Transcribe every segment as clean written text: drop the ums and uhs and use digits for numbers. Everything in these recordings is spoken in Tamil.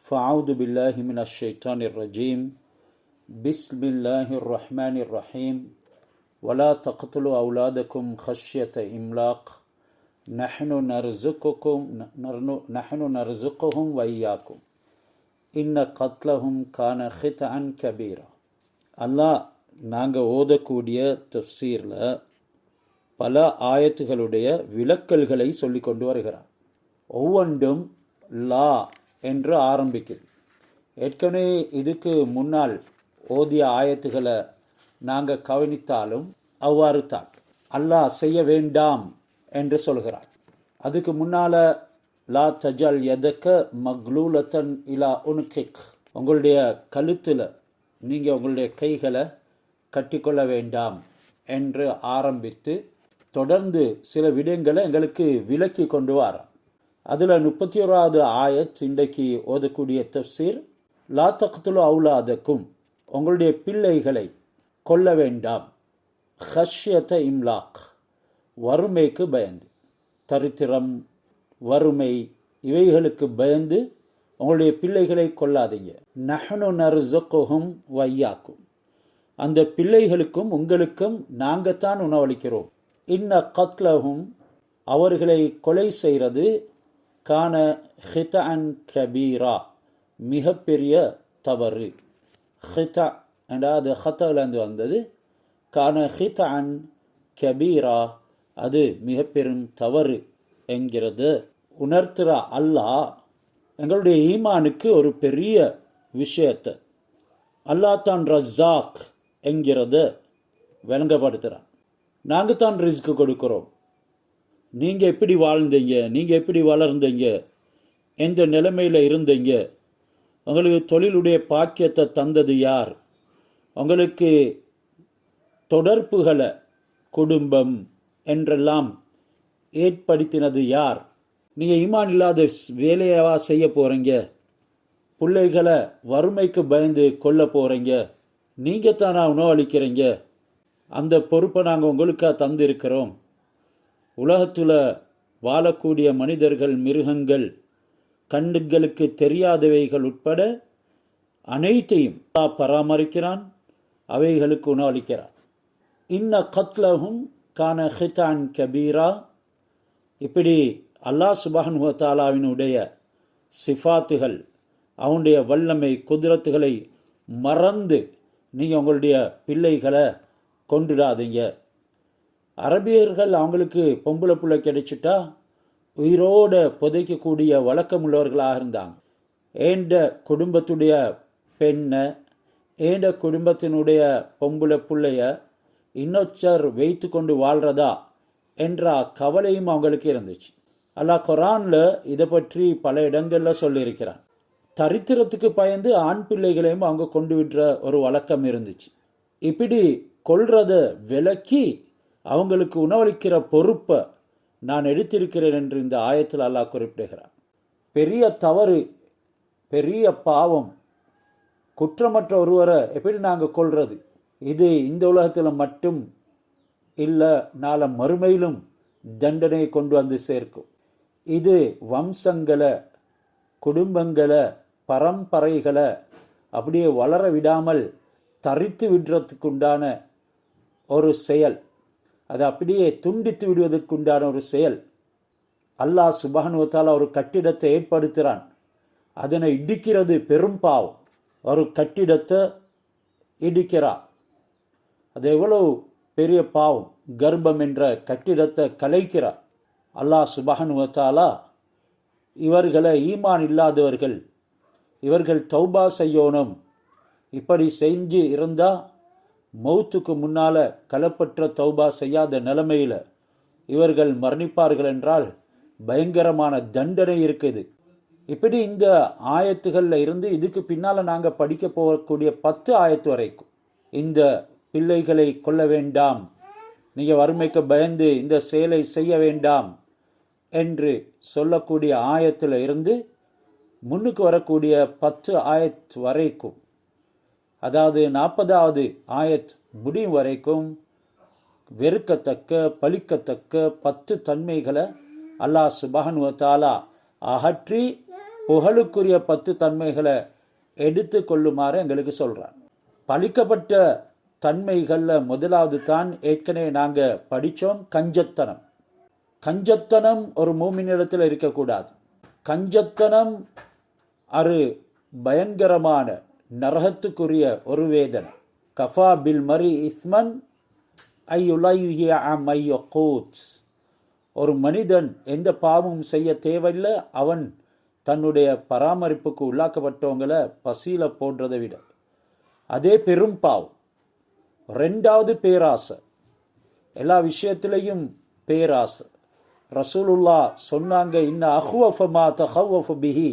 فأعوذ بالله من الشيطان الرجيم بسم الله الرحمن الرحيم ولا تقتلوا أولادكم خشية إملاق نحن نرزقهم وإياكم إن قتلهم كان خطأ كبيرا. அல்லாஹ் நாங்கள் ஓதக்கூடிய தஃப்சீரில் பல ஆயத்துகளுடைய விலக்கல்களை சொல்லி கொண்டு வருகிறார். ஒவ்வொன்றும் லா என்று ஆரம்பிக்குது. ஏற்கனவே இதுக்கு முன்னால் ஓதிய ஆயத்துகளை நாங்கள் கவனித்தாலும் அவ்வாறு தான் அல்லாஹ் செய்ய வேண்டாம் என்று சொல்கிறார். அதுக்கு முன்னால் லா தஜல் எதக்க மக்லூலத்தன் இலா உன்கிக், உங்களுடைய கழுத்தில் நீங்கள் உங்களுடைய கைகளை கட்டிக்கொள்ள வேண்டாம் என்று ஆரம்பித்து தொடர்ந்து சில விடயங்களை எங்களுக்கு விலக்கி கொண்டு வரார். அதில் 31வது ஆயத் இன்றைக்கு ஓதக்கூடிய தஃப்சீர், லா தக்துலு அவுலாதக்கும், உங்களுடைய பிள்ளைகளை கொல்ல வேண்டாம், ஹஷ்யத இம்லாக், வறுமைக்கு பயந்து, தரித்திரம் வறுமை இவைகளுக்கு பயந்து உங்களுடைய பிள்ளைகளை கொல்லாதீங்க. நஹ்னு நர்ஸுகுஹும் வய்யாக்கும், அந்த பிள்ளைகளுக்கும் உங்களுக்கும் நாங்கத்தான் உணவளிக்கிறோம். இன்ன கத்லஹும், அவர்களை கொலை செய்கிறது, கான ஹிதஅன் கபீரா, மிகப்பெரிய தவறு. ஹிதா என்றால் அது ஹத்தாலேருந்து வந்தது. கான ஹிதஅன் கபீரா, அது மிக பெரும் தவறு என்கிறது உணர்த்துற அல்லாஹ் எங்களுடைய ஈமானுக்கு ஒரு பெரிய விஷயத்தை அல்லாஹ் தான் ரஸாக் என்கிறத விளங்கப்படுத்துகிறான். நாங்கள் தான் ரிஸ்க் கொடுக்குறோம். நீங்கள் எப்படி வாழ்ந்தீங்க, நீங்கள் எப்படி வளர்ந்தீங்க, எந்த நிலைமையில் இருந்தீங்க, உங்களுக்கு தொழிலுடைய பாக்கியத்தை தந்தது யார், உங்களுக்கு தொடர்புகளை குடும்பம் என்றெல்லாம் ஏற்படுத்தினது யார், நீங்கள் ஈமான் இல்லாத வேலையவா செய்ய போகிறீங்க, பிள்ளைகளை வறுமைக்கு பயந்து கொல்ல போகிறீங்க, நீங்கள் தானா உணவளிக்கிறீங்க, அந்த பொறுப்பை நாங்கள் உங்களுக்காக தந்திருக்கிறோம். உலகத்தில் வாழக்கூடிய மனிதர்கள், மிருகங்கள், கண்ணுகளுக்கு தெரியாதவைகள் உட்பட அனைத்தையும் பராமரிக்கிறான், அவைகளுக்கு உணவளிக்கிறான். இன்ன கத்லஹும் கான ஹிதான் கபீரா, இப்படி அல்லாஹ் சுப்ஹானஹு வ தஆலாவினுடைய சிஃபாத்துகள், அவனுடைய வல்லமை குதிரத்துகளை மறந்து நீங்கள் உங்களுடைய பிள்ளைகளை கொண்டுடாதீங்க. அரபியர்கள் அவங்களுக்கு பொம்பளை பிள்ளை கிடைச்சிட்டா உயிரோட புதைக்கக்கூடிய வழக்கம் உள்ளவர்களாக இருந்தாங்க. ஏண்ட குடும்பத்துடைய பெண்ணை, ஏண்ட குடும்பத்தினுடைய பொம்பளை பிள்ளைய இன்னொச்சர் வைத்து கொண்டு வாழ்றதா என்ற கவலையும் அவங்களுக்கு இருந்துச்சு. அல்லாஹ் குர்ஆனில் இதை பற்றி பல இடங்களில் சொல்லியிருக்கிறான். தரித்திரத்துக்கு பயந்து ஆண் பிள்ளைகளையும் அவங்க கொண்டு விடுற ஒரு வழக்கம் இருந்துச்சு. இப்படி கொல்றத விலக்கி அவங்களுக்கு உணவளிக்கிற பொறுப்பை நான் எடுத்திருக்கிறேன் என்று இந்த ஆயத்தில் அல்லாஹ் குறிப்பிடுகிறார். பெரிய தவறு, பெரிய பாவம், குற்றமற்ற ஒருவரை எப்படி நாங்கள் கொல்றது? இது இந்த உலகத்தில் மட்டும் இல்லை, நாளை மறுமையிலும் தண்டனை கொண்டு வந்து சேர்க்கும். இது வம்சங்களை, குடும்பங்களை, பரம்பரைகளை அப்படியே வளர விடாமல் தரித்து விடுறதுக்குண்டான ஒரு செயல், அதை அப்படியே துண்டித்து விடுவதற்குண்டான ஒரு செயல். அல்லாஹ் சுப்ஹானஹு வ தஆலா ஒரு கட்டிடத்தை ஏற்படுத்துகிறான், அதனை இடிக்கிறது பெரும் பாவம். ஒரு கட்டிடத்தை இடிக்கிறார், அது எவ்வளவு பெரிய பாவம். கர்ப்பம் என்ற கட்டிடத்தை கலைக்கிறார். அல்லாஹ் சுப்ஹானஹு வ தஆலா இவர்களை, ஈமான் இல்லாதவர்கள், இவர்கள் தௌபா செய்யணும், இப்படி செஞ்சு இருந்தால் மௌத்துக்கு முன்னால் களப்பற்ற தௌபா செய்யாத நிலைமையில் இவர்கள் மரணிப்பார்கள் என்றால் பயங்கரமான தண்டனை இருக்குது. இப்படி இந்த ஆயத்துகளில் இருந்து இதுக்கு பின்னால் நாங்கள் படிக்க போகக்கூடிய 10 ஆயத்து வரைக்கும் இந்த பிள்ளைகளை கொல்ல வேண்டாம், நீங்கள் வறுமைக்கு பயந்து இந்த செயலை செய்ய வேண்டாம் என்று சொல்லக்கூடிய ஆயத்தில் இருந்து முன்னுக்கு வரக்கூடிய 10 ஆயத் வரைக்கும், அதாவது 40வது ஆயத் முடியும் வரைக்கும் வெறுக்கத்தக்க பழிக்கத்தக்க 10 தன்மைகளை அல்லாஹ் சுப்ஹானஹு வ தஆலா அகற்றி புகழுக்குரிய 10 தன்மைகளை எடுத்து கொள்ளுமாறு எங்களுக்கு சொல்றார். பழிக்கப்பட்ட தன்மைகளில் முதலாவது தான் ஏற்கனவே நாங்கள் படித்தோம், கஞ்சத்தனம். கஞ்சத்தனம் ஒரு மூமினிடத்தில் இருக்கக்கூடாது. கஞ்சத்தனம் அது பயங்கரமான நரகத்துக்குரிய ஒரு வேதனை. கஃபா பில் மரி இஸ்மன் ஐயுலையூத். ஒரு மனிதன் எந்த பாவமும் செய்ய தேவையில்லை, அவன் தன்னுடைய பராமரிப்புக்கு உள்ளாக்கப்பட்டவங்களை பசியில் போடுறதை விட அதே பெரும் பாவம். 2வது பேராசை. எல்லா விஷயத்திலையும் பேராசை. ரசூலுல்லா சொன்னாங்க, இன்ன அஹ்வஃப மா தஹவ்வஃப பிஹி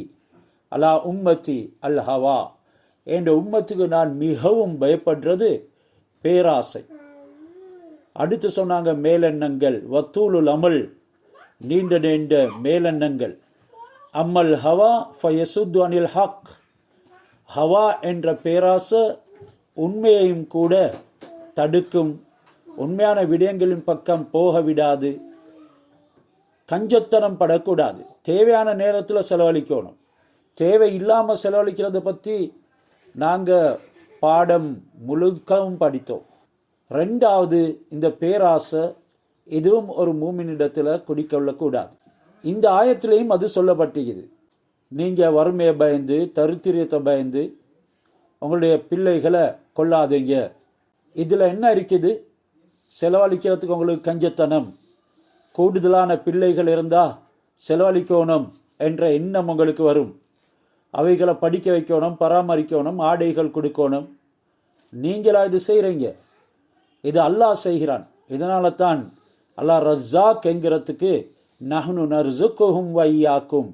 அலா உம்மத்தி அல் ஹவா. என்ற உம்மத்துக்கு நான் மிகவும் பயப்படுறது பேராசை. அடுத்து சொன்னாங்க மேலெண்ணங்கள், வத்தூலுல் அமல், நீண்ட நீண்ட மேலெண்ணங்கள். அம்மல் ஹவா ஃபயசுத்து அனில் ஹக். ஹவா என்ற பேராசை உண்மையையும் கூட தடுக்கும், உண்மையான விடயங்களின் பக்கம் போக விடாது. கஞ்சத்தனம் படக்கூடாது. தேவையான நேரத்தில் செலவழிக்கணும். தேவை இல்லாமல் செலவழிக்கிறத பற்றி நாங்கள் பாடம் முழுக்கவும் படித்தோம். 2வது இந்த பேராசை, இதுவும் ஒரு மூமினிடத்தில் குடிக்கொள்ளக்கூடாது. இந்த ஆயத்திலையும் அது சொல்லப்பட்டிருக்குது. நீங்கள் வறுமையை பயந்து, தரித்திரியத்தை பயந்து உங்களுடைய பிள்ளைகளை கொள்ளாதீங்க. இதில் என்ன இருக்குது? செலவழிக்கிறதுக்கு உங்களுக்கு கஞ்சத்தனம். கூடுதலான பிள்ளைகள் இருந்தால் செலவழிக்கணும் என்ற எண்ணம் உங்களுக்கு வரும். அவைகளை படிக்க வைக்கணும், பராமரிக்கணும், ஆடைகள் கொடுக்கணும். நீங்களா இது செய்கிறீங்க? இது அல்லாஹ் செய்கிறான். இதனால தான் அல்லாஹ் ரஸாக் என்கிறதுக்கு நஹ்னு நர்ஸுக்குஹும் வையாக்கும்,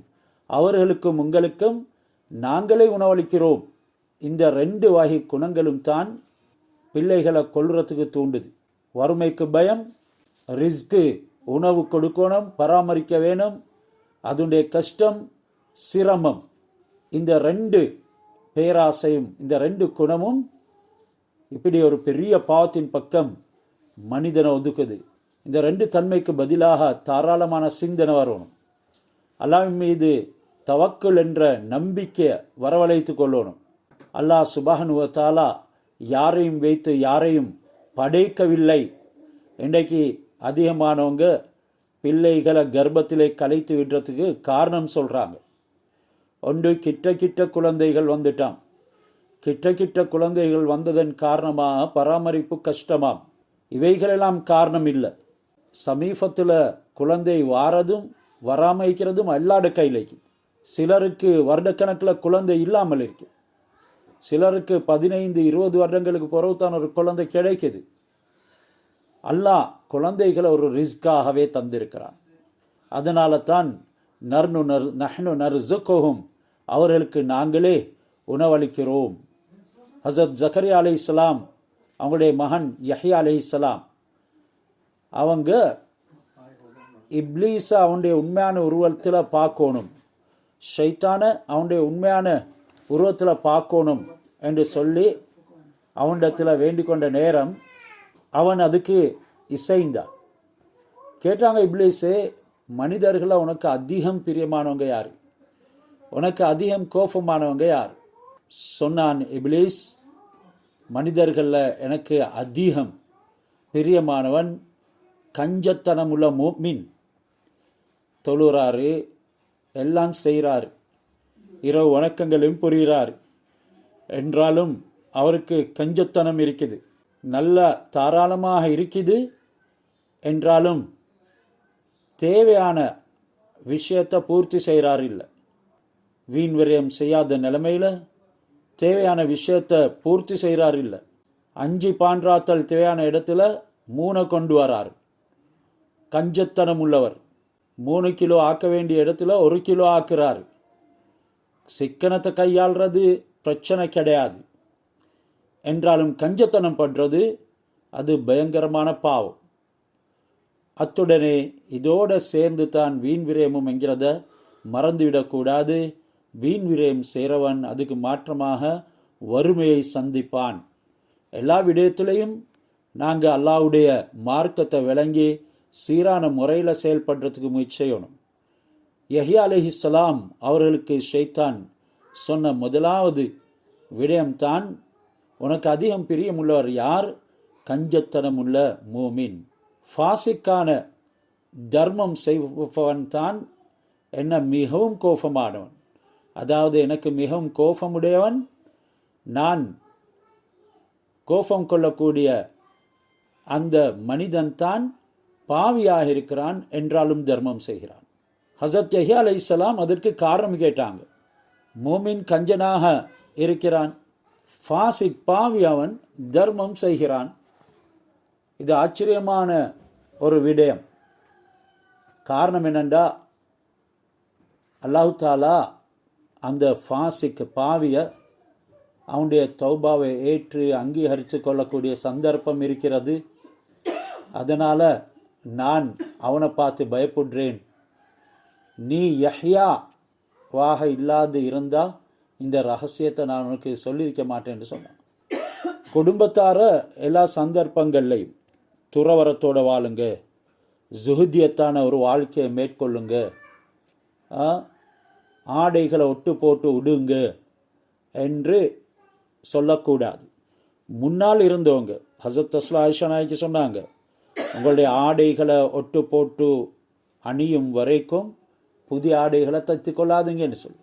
அவர்களுக்கும் உங்களுக்கும் நாங்களே உணவளிக்கிறோம். இந்த 2 வகை குணங்களும் தான் பிள்ளைகளை கொள்றதுக்கு தூண்டுது. வறுமைக்கு பயம், ரிஸ்க்கு, உணவு கொடுக்கணும், பராமரிக்க வேணும், அதனுடைய கஷ்டம், சிரமம். இந்த 2 பேராசையும், இந்த 2 குணமும் இப்படி ஒரு பெரிய பாவத்தின் பக்கம் மனிதனை ஒதுக்குது. இந்த 2 தன்மைக்கு பதிலாக தாராளமான சிந்தனை வரணும். அல்லாஹ் மீது தவக்குல் என்ற நம்பிக்கை வரவழைத்து கொள்ளணும். அல்லாஹ் சுப்ஹானஹு வ தஆலா யாரையும் வைத்து யாரையும் படைக்கவில்லை. இன்றைக்கு அதிகமானவங்க பிள்ளைகளை கர்ப்பத்திலே கலைத்து விடுறதுக்கு காரணம் சொல்கிறாங்க. ஒன்று, கிட்ட குழந்தைகள் வந்துட்டான். கிட்ட குழந்தைகள் வந்ததன் காரணமாக பராமரிப்பு கஷ்டமாம். இவைகளெல்லாம் காரணம் இல்லை. சமீபத்தில் குழந்தை வாரதும் வராமைக்கிறதும் அல்லாட கையில். சிலருக்கு வருடக்கணக்கில் குழந்தை இல்லாமல் இருக்கு. சிலருக்கு 15-20 வருடங்களுக்கு பிறகுதான் ஒரு குழந்தை கிடைக்குது. அல்லாஹ் குழந்தைகளை ஒரு ரிஸ்காகவே தந்திருக்கிறான். அதனால தான் நஹ்னு நர்ஸுக்குஹும், அவர்களுக்கு நாங்களே உணவளிக்கிறோம். ஹஸரத் ஜக்கரியா அலைஹிஸ்ஸலாம் அவங்களுடைய மகன் யஹ்யா அலைஹிஸ்ஸலாம் அவங்க இப்லீஸை அவனுடைய உண்மையான உருவத்தில் பார்க்கணும், ஷைத்தானை அவனுடைய உண்மையான உருவத்தில் பார்க்கணும் என்று சொல்லி அவனிடத்தில் வேண்டிக் கொண்ட நேரம் அவன் அதுக்கு இசைந்தான். கேட்டாங்க, இப்லீஸே, மனிதர்களை உனக்கு அதிகம் பிரியமானவங்க யார்? உனக்கு அதிகம் கோபமானவங்க யார்? சொன்னான் இப்லீஸ், மனிதர்களில் எனக்கு அதிகம் பிரியமானவன் கஞ்சத்தனமுள்ள முஃமின். தொழுறாரு, எல்லாம் செய்கிறார், இரவு வணக்கங்களையும் புரிகிறார். என்றாலும் அவருக்கு கஞ்சத்தனம் இருக்குது. நல்ல தாராளமாக இருக்குது. என்றாலும் தேவையான விஷயத்தை பூர்த்தி செய்கிறார் இல்லை. வீண் விரயம் செய்யாத நிலைமையில் தேவையான விஷயத்தை பூர்த்தி செய்கிறார் இல்லை. 5 பான்றாத்தல் தேவையான இடத்துல 3 கொண்டு வரார். கஞ்சத்தனம் உள்ளவர். 3 கிலோ ஆக்க வேண்டிய இடத்துல 1 கிலோ ஆக்குறார். சிக்கனத்தை கையாள்றது பிரச்சனை கிடையாது. என்றாலும் கஞ்சத்தனம் பண்றது அது பயங்கரமான பாவம். அத்துடனே இதோட சேர்ந்து தான் வீண் விரயமும் என்கிறத மறந்துவிடக்கூடாது. வீண் விரயம் செய்கிறவன் அதுக்கு மாற்றமாக வறுமையை சந்திப்பான். எல்லா விடயத்திலையும் நாங்கள் அல்லாஹ்வுடைய மார்க்கத்தை விளங்கி சீரான முறையில் செயல்படுறதுக்கு முயற்சி செய்யணும். யஹ்யா அலைஹிஸ்ஸலாம் அவர்களுக்கு ஷைத்தான் சொன்ன முதலாவது விடயம்தான், உனக்கு அதிகம் பிரியமுள்ளவர் யார்? கஞ்சத்தனமுள்ள மூமின். ஃபாசிக்கான தர்மம் செய்பவன் தான் என்ன மிகவும் கோபமானவன். அதாவது எனக்கு மிகவும் கோபமுடையவன், நான் கோபம் கொள்ளக்கூடிய அந்த மனிதன்தான் பாவியாக இருக்கிறான் என்றாலும் தர்மம் செய்கிறான். ஹஸரத் யஹ்யா அலைஹிஸ்ஸலாம் அதற்கு காரணம் கேட்டாங்க. மூமின் கஞ்சனாக இருக்கிறான், ஃபாசிக் பாவி அவன் தர்மம் செய்கிறான். இது ஆச்சரியமான ஒரு விடயம். காரணம் என்னென்றா, அல்லாஹ் தாலா அந்த ஃபாசிக் பாவிய அவனுடைய தௌபாவை ஏற்று அங்கீகரித்து கொள்ளக்கூடிய சந்தர்ப்பம் இருக்கிறது. அதனால் நான் அவனை பார்த்து பயப்படுறேன். நீ யஹ்யா வாக இல்லாது இருந்தால் இந்த ரகசியத்தை நான் உனக்கு சொல்லியிருக்க மாட்டேன் என்று சொன்னான். குடும்பத்தார எல்லா சந்தர்ப்பங்கள்லையும் துறவரத்தோட வாழுங்க, ஜுஹுதியத்தான ஒரு வாழ்க்கையை மேற்கொள்ளுங்க, ஆடைகளை ஒட்டு போட்டு விடுங்க என்று சொல்லக்கூடாது. முன்னால் இருந்தவங்க ஹஸரத் தஸ்லா ஆயிஷா நாய்க்கு சொன்னாங்க, உங்களுடைய ஆடைகளை ஒட்டு போட்டு அணியும் வரைக்கும் புதிய ஆடைகளை தைத்து கொள்ளாதுங்கன்னு சொல்லி.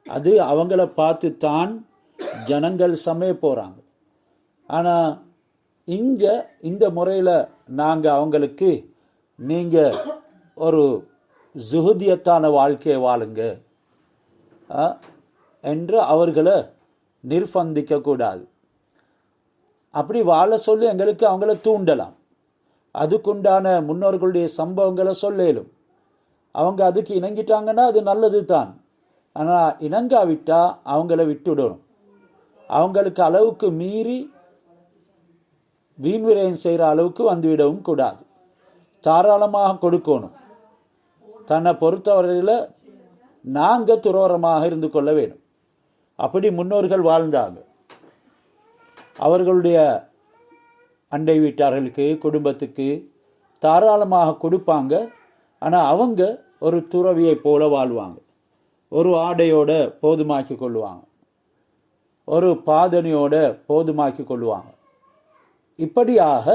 அது அவங்கள பார்த்து தான் ஜனங்கள் சமைய போகிறாங்க. ஆனால் இங்கே இந்த முறையில் நாங்கள் அவங்களுக்கு நீங்கள் ஒரு ஜுஹுதியத்தான வாழ்க்கையை வாழுங்க என்று அவர்களை நிர்பந்திக்கக்கூடாது. அப்படி வாழ சொல்லி எங்களுக்கு அவங்கள தூண்டலாம். அதுக்குண்டான முன்னோர்களுடைய சம்பவங்களை சொல்லும். அவங்க அதுக்கு இணங்கிட்டாங்கன்னா அது நல்லது தான். ஆனால் இணங்காவிட்டால் அவங்கள விட்டுடணும். அவங்களுக்கு அளவுக்கு மீறி வீண்விரயம் செய்கிற அளவுக்கு வந்துவிடவும் கூடாது. தாராளமாக கொடுக்கணும். தன்னை பொறுத்தவரையில் நாங்கள் துரோரமாக இருந்து கொள்ள வேணும். அப்படி முன்னோர்கள் வாழ்ந்தாங்க. அவர்களுடைய அண்டை வீட்டார்களுக்கு, குடும்பத்துக்கு தாராளமாக கொடுப்பாங்க. ஆனால் அவங்க ஒரு துறவியை போல வாழ்வாங்க. ஒரு ஆடையோட போதுமாக்கி கொள்ளுவாங்க, ஒரு பாதனையோட போதுமாக்கி கொள்ளுவாங்க. இப்படியாக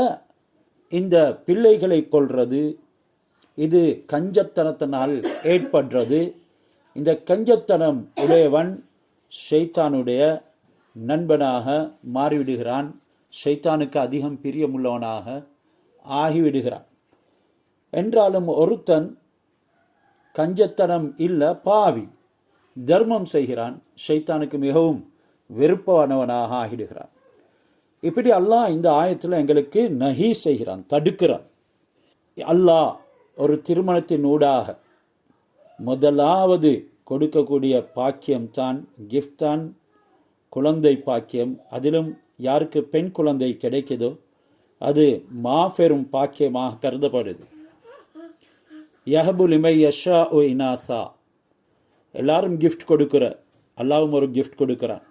இந்த பிள்ளைகளை கொள்வது இது கஞ்சத்தனத்தினால் ஏற்படுறது. இந்த கஞ்சத்தனம் உடையவன் ஷைத்தானுடைய நண்பனாக மாறிவிடுகிறான். ஷைத்தானுக்கு அதிகம் பிரியமுள்ளவனாக ஆகிவிடுகிறான். என்றாலும் ஒருத்தன் கஞ்சத்தனம் இல்லை, பாவி தர்மம் செய்கிறான், ஷைத்தானுக்கு மிகவும் வெறுப்பானவனாக ஆகிடுகிறான். இப்படி அல்லாஹ் இந்த ஆயத்தில் எங்களுக்கு நஹி செய்கிறான், தடுக்கிறான். அல்லாஹ் ஒரு திருமணத்தின் ஊடாக முதலாவது கொடுக்கக்கூடிய பாக்கியம் தான், கிஃப்ட் தான் குழந்தை பாக்கியம். அதிலும் யாருக்கு பெண் குழந்தை கிடைக்குதோ அது மாபெரும் பாக்கியமாக கருதப்படுது. யஹபு லிமை யஷா ஓ இனாசா, எல்லாரும் கிஃப்ட் கொடுக்குற, அல்லாவும் ஒரு கிஃப்ட் கொடுக்குறான்.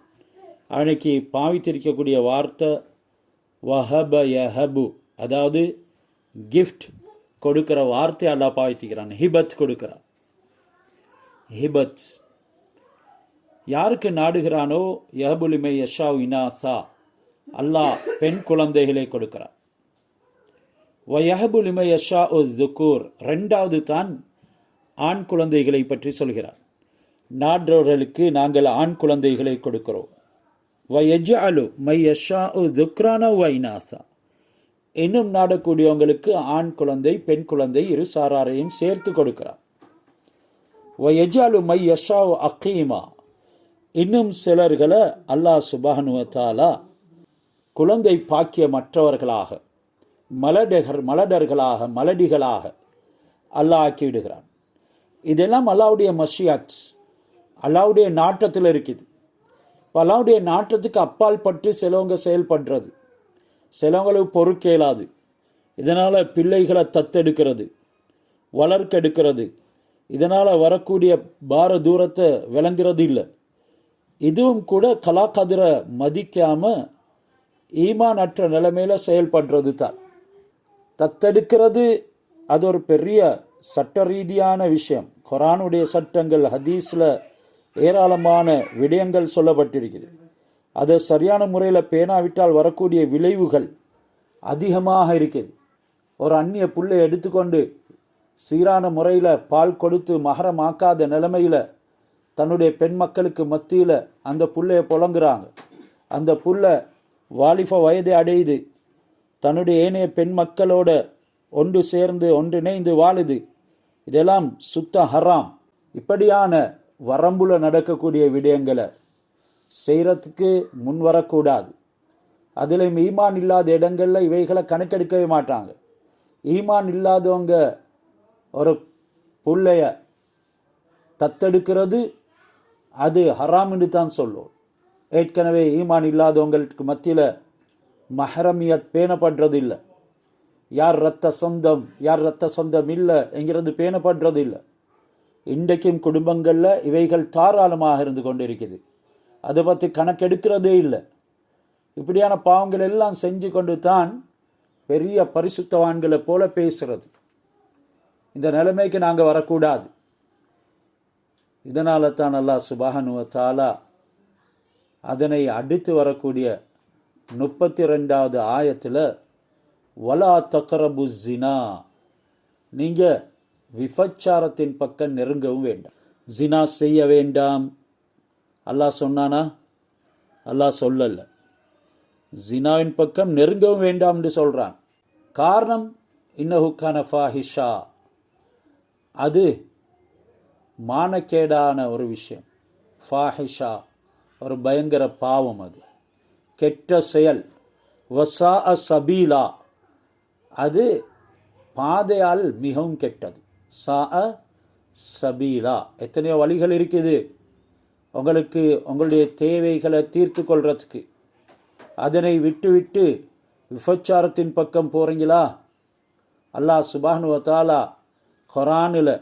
அவனுக்கு பாவித்திருக்கக்கூடிய வார்த்தை வஹப யஹபு, அதாவது கிஃப்ட் கொடுக்கிற வார்த்தை அல்லாஹ் பாவித்திக்கிறான். ஹிபத் கொடுக்கிறான். ஹிபத் யாருக்கு நாடுகிறானோ யஹபுலிமை யஷா இனாசா, அல்லாஹ் பெண் குழந்தைகளை கொடுக்கிறான். வயஹபுலிமை யஷா உ துக்கூர், ரெண்டாவது தான் ஆண் குழந்தைகளை பற்றி சொல்கிறார். நாடுறவர்களுக்கு நாங்கள் ஆண் குழந்தைகளை கொடுக்கிறோம். வயஜ்அலு மை யஷா உ துக்ரானா வ இனாசா, இன்னும் நாடக்கூடியவங்களுக்கு ஆண் குழந்தை பெண் குழந்தை இரு சாராரையும் சேர்த்து கொடுக்கிறார். வயஜ்அலு மை யஷா உ அகீமா, இன்னும் சிலர்களை அல்லாஹ் சுப்ஹானஹு வ தஆலா குழந்தை பாக்கியமற்றவர்களாக, மலடிகளாக அல்லாஹ் ஆக்கிவிடுகிறான். இதெல்லாம் அல்லாஹ்வுடைய மஷியத், அல்லாஹ்வுடைய நாட்டத்தில் இருக்குது. இப்போ அல்லாஹ்வுடைய நாட்டத்துக்கு அப்பால் பட்டு சிலவங்க செயல்படுறது, சிலவங்களுக்கு பொறுக்க இயலாது. இதனால் பிள்ளைகளை தத்தெடுக்கிறது, வளர்க்கெடுக்கிறது, இதனால் வரக்கூடிய பார தூரத்தை விளங்குறது இல்லை. இதுவும் கூட கலாக்கதிரை மதிக்காமல் ஈமான் அற்ற நிலைமையில் செயல்படுறது தான். தத்தெடுக்கிறது அது ஒரு பெரிய சட்ட ரீதியான விஷயம். குர்ஆனுடைய சட்டங்கள், ஹதீஸில் ஏராளமான விடயங்கள் சொல்லப்பட்டிருக்கிறது. அதை சரியான முறையில் பேணாவிட்டால் வரக்கூடிய விளைவுகள் அதிகமாக இருக்குது. ஒரு அந்நிய புல்லை எடுத்துக்கொண்டு சீரான முறையில் பால் கொடுத்து மகரமாக்காத நிலைமையில் தன்னுடைய பெண் மக்களுக்கு மத்தியில் அந்த புல்லையை புழங்குறாங்க. அந்த புல்லை வாலிப வயதை அடையுது, தன்னுடைய ஏனைய பெண் மக்களோட ஒன்று சேர்ந்து ஒன்றிணைந்து வாழுது. இதெல்லாம் சுத்த ஹராம். இப்படியான வரம்புல நடக்கக்கூடிய விடயங்களை செய்கிறதுக்கு முன் வரக்கூடாது. அதில் ஈமான் இல்லாத இடங்களில் இவைகளை கணக்கெடுக்கவே மாட்டாங்க. ஈமான் இல்லாதவங்க ஒரு புள்ளைய தத்தெடுக்கிறது அது ஹராம் என்று தான் சொல்லும். ஏற்கனவே ஈமான் இல்லாதவங்களுக்கு மத்தியில் மஹரமியத் பேணப்படுறது இல்லை. யார் இரத்த சொந்தம் யார் இரத்த சொந்தம் இல்லை என்கிறது பேணப்படுறது இல்லை. இன்றைக்கும் குடும்பங்களில் இவைகள் தாராளமாக இருந்து கொண்டிருக்குது. அதை பற்றி கணக்கெடுக்கிறதே இல்லை. இப்படியான பாவங்கள் எல்லாம் செஞ்சு கொண்டு தான் பெரிய பரிசுத்தவான்களை போல பேசுறது. இந்த நிலைமைக்கு நாங்கள் வரக்கூடாது. இதனால தான் அல்லாஹ் சுப்ஹானஹு வ தஆலா அதனை அடுத்து வரக்கூடிய 32வது ஆயத்தில் வலா தக்ரபு ஜினா, நீங்கள் விபச்சாரத்தின் பக்கம் நெருங்கவும் வேண்டாம், ஜினா செய்ய வேண்டாம். அல்லாஹ் சொன்னானா? அல்லாஹ் சொல்லல. ஜினாவின் பக்கம் நெருங்கவும் வேண்டாம் என்று சொல்றான். காரணம் இன்னஹு கான ஃபாஹிஷா, அது மானக்கேடான ஒரு விஷயம். ஃபாஹிஷா ஒரு பயங்கர பாவம், அது கெட்ட செயல். வசா சபீலா, அது பாதையால் மிகவும் கெட்டது. சா சபீலா, எத்தனையோ வழிகள் இருக்குது உங்களுக்கு உங்களுடைய தேவைகளை தீர்த்து கொள்றதுக்கு. அதனை விட்டு விபச்சாரத்தின் பக்கம் போறீங்களா? அல்லாஹ் சுப்ஹானஹு வ தஆலா குர்ஆனில்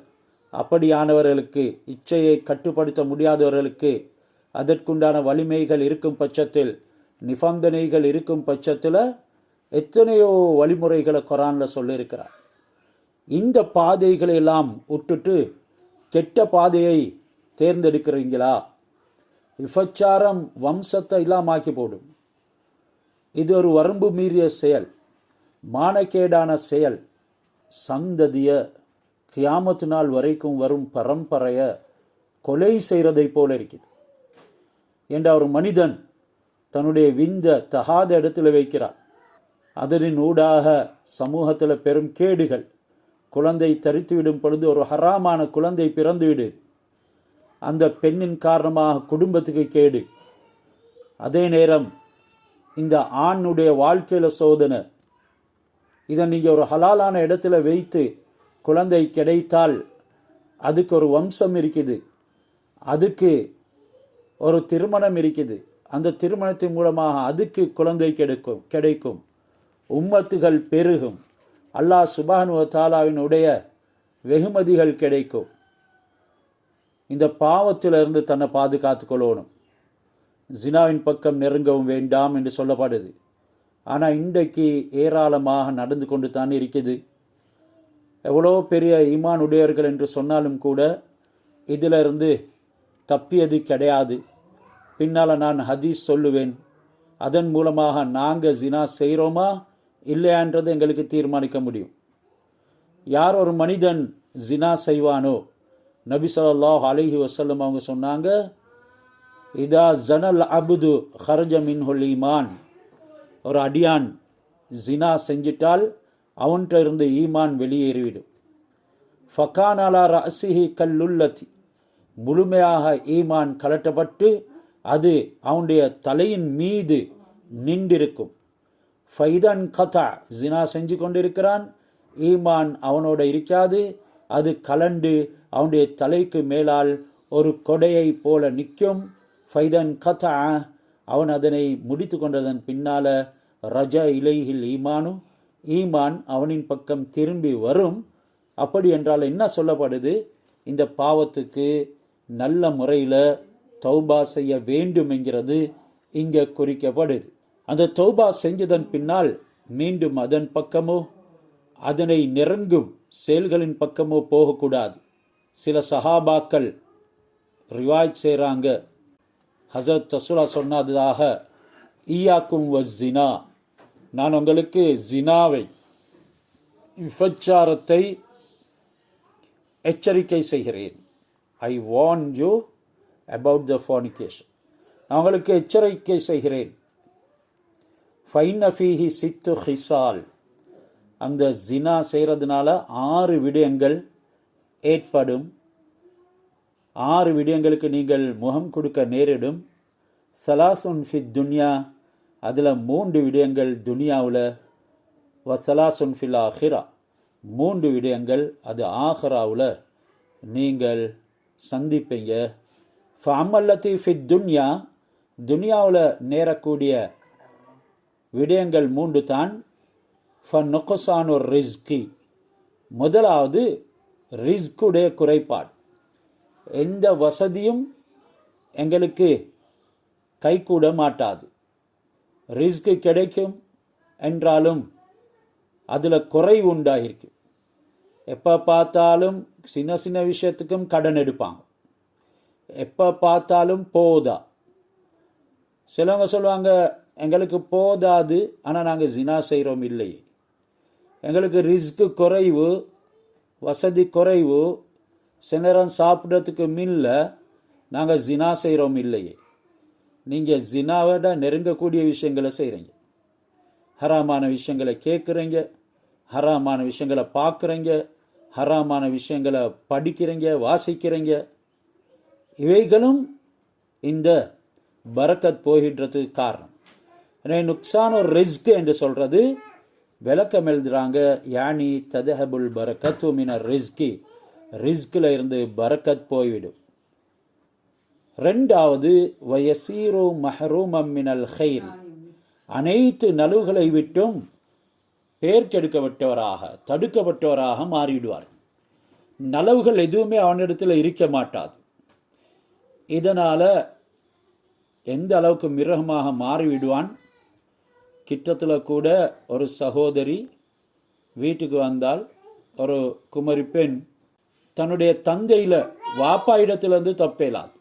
அப்படியானவர்களுக்கு, இச்சையை கட்டுப்படுத்த முடியாதவர்களுக்கு அதற்குண்டான வலிமைகள் இருக்கும் பட்சத்தில், நிபந்தனைகள் இருக்கும் பட்சத்தில் எத்தனையோ வழிமுறைகளை குர்ஆனில் சொல்லியிருக்கிறார். இந்த பாதைகளை எல்லாம் விட்டுட்டு கெட்ட பாதையை தேர்ந்தெடுக்கிறீங்களா? விபச்சாரம் வம்சத்தை இல்லாமாக்கி போடும். இது ஒரு வரம்பு மீறிய செயல், மானக்கேடான செயல். சந்ததிய கியாமத்து நாள் வரைக்கும் வரும் பரம்பரைய கொலை செய்கிறதை போல இருக்குது. என்ற ஒரு மனிதன் தன்னுடைய விந்த தகாத இடத்துல வைக்கிறார். அதனின் ஊடாக சமூகத்தில் பெரும் கேடுகள். குழந்தை தரித்துவிடும் பொழுது ஒரு ஹராமான குழந்தை பிறந்துவிடு. அந்த பெண்ணின் காரணமாக குடும்பத்துக்கு கேடு. அதே நேரம் இந்த ஆணுடைய வாழ்க்கையில் சோதனை. இதை நீங்கள் ஒரு ஹலாலான இடத்துல வைத்து குழந்தை கிடைத்தால் அதுக்கு ஒரு வம்சம் இருக்குது, அதுக்கு ஒரு திருமணம் இருக்குது. அந்த திருமணத்தின் மூலமாக அதுக்கு குழந்தை கிடைக்கும், உம்மத்துகள் பெருகும், அல்லாஹ் சுப்ஹானஹு வ தஆலாவினுடைய வெகுமதிகள் கிடைக்கும். இந்த பாவத்திலிருந்து தன்னை பாதுகாத்து கொள்ளணும். ஜினாவின் பக்கம் நெருங்கவும் வேண்டாம் என்று சொல்லப்படுது. ஆனால் இன்றைக்கு ஏராளமாக நடந்து கொண்டு தான் இருக்குது. எவ்வளோ பெரிய ஈமான் உடையவர்கள் என்று சொன்னாலும் கூட இதிலிருந்து தப்பியது கிடையாது. பின்னால் நான் ஹதீஸ் சொல்லுவேன், அதன் மூலமாக நாங்கள் ஜினா செய்கிறோமா இல்லையான்றது எங்களுக்கு தீர்மானிக்க முடியும். யார் ஒரு மனிதன் ஜினா செய்வானோ, நபி ஸல்லல்லாஹு அலைஹி வஸல்லம் அவங்க சொன்னாங்க, இதா ஜனல் அபுது ஹர்ஜ மின்ஹுல் ஈமான், ஒரு அடியான் ஜினா செஞ்சிட்டால் அவன்கிட்ட இருந்து ஈமான் வெளியேறிவிடும். ஃபகான் அலா ரஅஸிஹி கல்லுல்லதி, முழுமையாக ஈமான் கலட்டப்பட்டு அது அவனுடைய தலையின் மீது நின்றிருக்கும். ஃபைதன் கதா, ஜினா செஞ்சு கொண்டிருக்கிறான், ஈமான் அவனோட இருக்காது, அது கலண்டு அவனுடைய தலைக்கு மேலால் ஒரு கொடையை போல நிற்கும். ஃபைதன் கதா, அவன் அதனை முடித்து கொண்டதன் பின்னால ரஜ இலைஹில் ஈமானு, ஈமான் அவனின் பக்கம் திரும்பி வரும். அப்படி என்றால் என்ன சொல்லப்படுது? இந்த பாவத்துக்கு நல்ல முறையில் தௌபா செய்ய வேண்டும் என்கிறது இங்கே குறிக்கப்படுது. அந்த தௌபா செஞ்சதன் பின்னால் மீண்டும் அதன் பக்கமோ அதனை நெருங்கும் செயல்களின் பக்கமோ போகக்கூடாது. சில சஹாபாக்கள் ரிவாய்ட் செய்கிறாங்க, ஹஸரத் ரசூலா சொன்னதாக, ஈயாக்கும் வஸ்ஸினா, நான் உங்களுக்கு ஜினாவை, விபச்சாரத்தை எச்சரிக்கை செய்கிறேன். ஐ warn you about the fornication, நான் உங்களுக்கு எச்சரிக்கை செய்கிறேன். ஃபைன்ன ஃபீஹி சித்து ஹிசால், அந்த ஜினா செய்கிறதுனால 6 விடயங்கள் ஏற்படும். 6 விடயங்களுக்கு நீங்கள் முகம் கொடுக்க நேரிடும். சலாசுன் ஃபித் துன்யா, அதில் 3 விடயங்கள் துனியாவில், வசலாசுன் ஃபில் ஆஹிரா, 3 விடயங்கள் அது ஆஹிராவில் நீங்கள் சந்திப்பீங்க. ஃபஅமல்லதி ஃபித் துன்யா, துனியாவில் நேரக்கூடிய விடயங்கள் 3 தான். ஃபநுக்ஸானு ரிஸ்கி, முதலாவது ரிஸ்குடைய குறைபாடு. எந்த வசதியும் எங்களுக்கு கைகூட மாட்டாது. ரிஸ்க் கிடைக்கும் என்றாலும் அதில் குறைவு உண்டாகிருக்கு. எப்போ பார்த்தாலும் சின்ன சின்ன விஷயத்துக்கும் கடன் எடுப்பாங்க. எப்போ பார்த்தாலும் போதா. சிலவங்க சொல்லுவாங்க, எங்களுக்கு போதாது, ஆனால் நாங்கள் ஜினா செய்கிறோம். இல்லையே, எங்களுக்கு ரிஸ்க் குறைவு, வசதி குறைவு, சில நேரம் சாப்பிட்றதுக்கு மில்ல, நாங்கள் ஜினா செய்கிறோம். இல்லையே, நீங்கள் ஜினாவோட நெருங்கக்கூடிய விஷயங்களை செய்கிறீங்க. ஹராமான விஷயங்களை கேட்குறீங்க, ஹராமான விஷயங்களை பார்க்குறீங்க, ஹராமான விஷயங்களை படிக்கிறீங்க, வாசிக்கிறீங்க. இவைகளும் இந்த பரக்கத் போகின்றதுக்கு காரணம். நுக்சான் ஒரு ரிஸ்க் என்று சொல்றது விளக்கம் எழுதுறாங்க. யானி ததஹபுல் பரக்கத்து மினர் ரிஸ்கி, ரிஸ்கில் இருந்து பரக்கத் போய்விடும். 2வது வயசீரு மஹரூமம் மினல் ஹைர், அனைத்து நலுவுகளை விட்டும் பேர்க்கெடுக்கப்பட்டவராக, தடுக்கப்பட்டவராக மாறிவிடுவார். நலவுகள் எதுவுமே அவனிடத்தில் இருக்க மாட்டாது. இதனால எந்த அளவுக்கு மிருகமாக மாறிவிடுவான். கிட்டத்தில் கூட ஒரு சகோதரி வீட்டுக்கு வந்தால், ஒரு குமரி பெண் தன்னுடைய தந்தையில் வாப்பா இடத்திலிருந்து தப்பேலாது.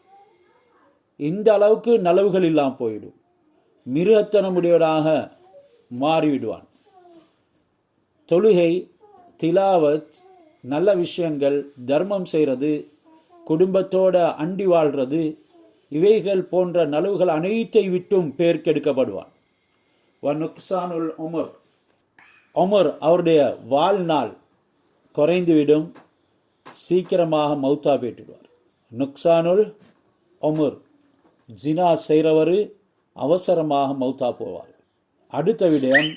இந்த அளவுக்கு நலவுகள் இல்லாமல் போயிடும். மிருகத்தனமுடையவராக மாறிவிடுவான். தொழுகை, திலாவத், நல்ல விஷயங்கள், தர்மம் செய்கிறது, குடும்பத்தோட அண்டி வாழ்றது, இவைகள் போன்ற நலவுகள் அனைத்தை விட்டும் பேர்க்கெடுக்கப்படுவான். வனுக்சானுல் உமர், உமர் அவருடைய வாழ்நாள் குறைந்துவிடும், சீக்கிரமாக மௌத்தா போயிட்டுடுவார். நுக்சானுல் உமர், ஜினா செய்கிறவர் அவசரமாக மௌத்தா போவார். அடுத்த விடயம்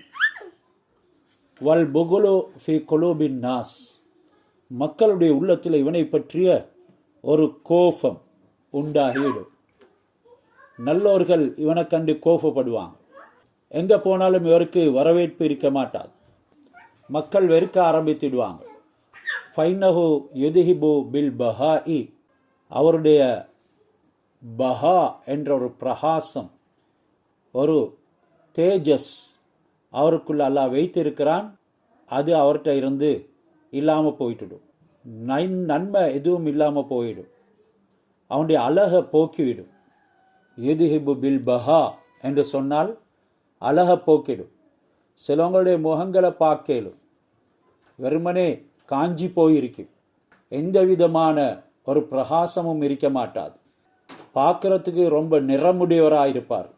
வல் புகுலு ஃபி குலூபின் நாஸ், மக்களுடைய உள்ளத்தில் இவனை பற்றிய ஒரு கோபம் உண்டாகிவிடும். நல்லோர்கள் இவனை கண்டு கோபப்படுவாங்க. எங்கே போனாலும் இவருக்கு வரவேற்பு இருக்க மாட்டாது. மக்கள் வெறுக்க ஆரம்பித்திடுவாங்க. ஃபைனஹு யுதிஹிபு பில் பஹாஇ, அவருடைய பஹா என்ற ஒரு பிரகாசம், ஒரு தேஜஸ் அவருக்குள்ள அல்லாஹ் வைத்திருக்கிறான். அது அவர்கிட்ட இருந்து இல்லாமல் போயிட்டுடும். நன்மை எதுவும் இல்லாமல் போயிடும். அவனுடைய அழகை போக்கிவிடும். யுதிஹிபு பில் பஹா என்று சொன்னால் அழகை போக்கிடும். சிலவங்களுடைய முகங்களை பார்க்கலும் வெறுமனே காஞ்சி போயிருக்கும். எந்த விதமான ஒரு பிரகாசமும் இருக்க மாட்டாது. பார்க்கறதுக்கு ரொம்ப நிறமுடையவராக இருப்பார்.